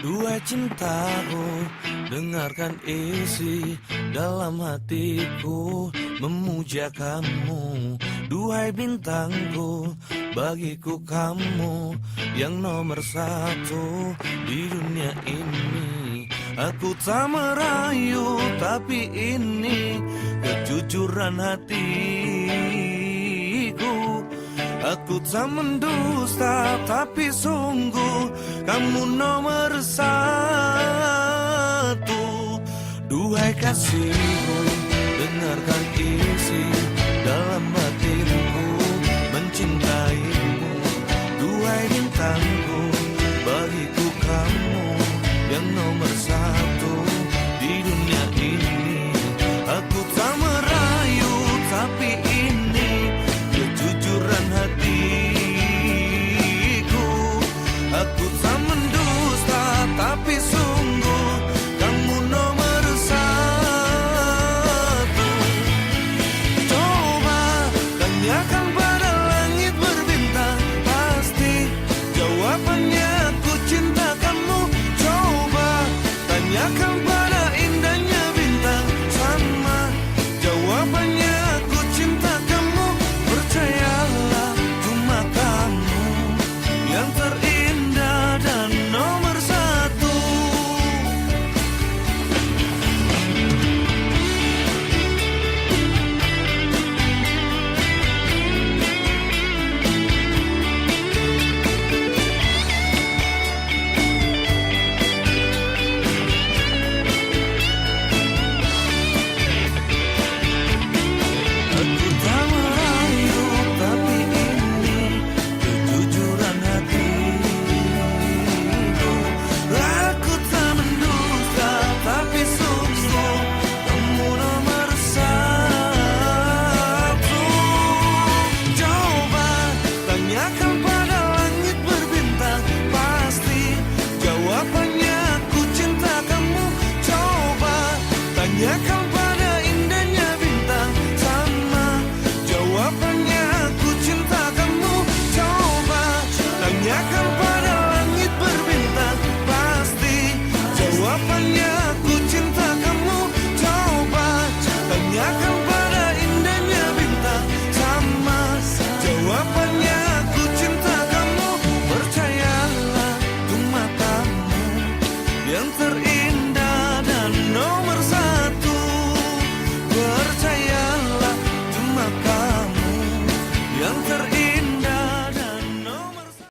Duhai cintaku, dengarkan isi dalam hatiku memuja kamu. Duhai bintangku, bagiku kamu yang nomor satu di dunia ini. Aku tak merayu, tapi ini kejujuran hatiku. Aku tak mendusta, tapi sungguh kamu nomor satu. Duhai kasihku, dengarkan isi dalam batinku mencintaimu. Duhai bintangku, bagiku kamu yang nomor satu di dunia ini. Aku tak merayu, tapi ini kejujuran hatiku. Aku tak mendusta, tapi sungguh kamu nomor satu. Coba tanyakan pada langit berbintang, pasti jawabannya aku cinta kamu. Coba tanyakan pada indahnya bintang, sama jawabannya aku cinta kamu. Percayalah, cuma kamu yang terindah dan nomor satu. Aku tak merayu, tapi ini kejujuran hatiku. Aku tak mendusta, tapi sungguh kamu nomor satu. Coba tanyakan pada langit berbintang, pasti jawabannya aku cinta kamu. Coba tanyakan pada indahnya bintang, sama jawabannya aku cinta kamu. Coba tanyakan pada langit berbintang, pasti jawabannya aku cinta kamu. Coba tanyakan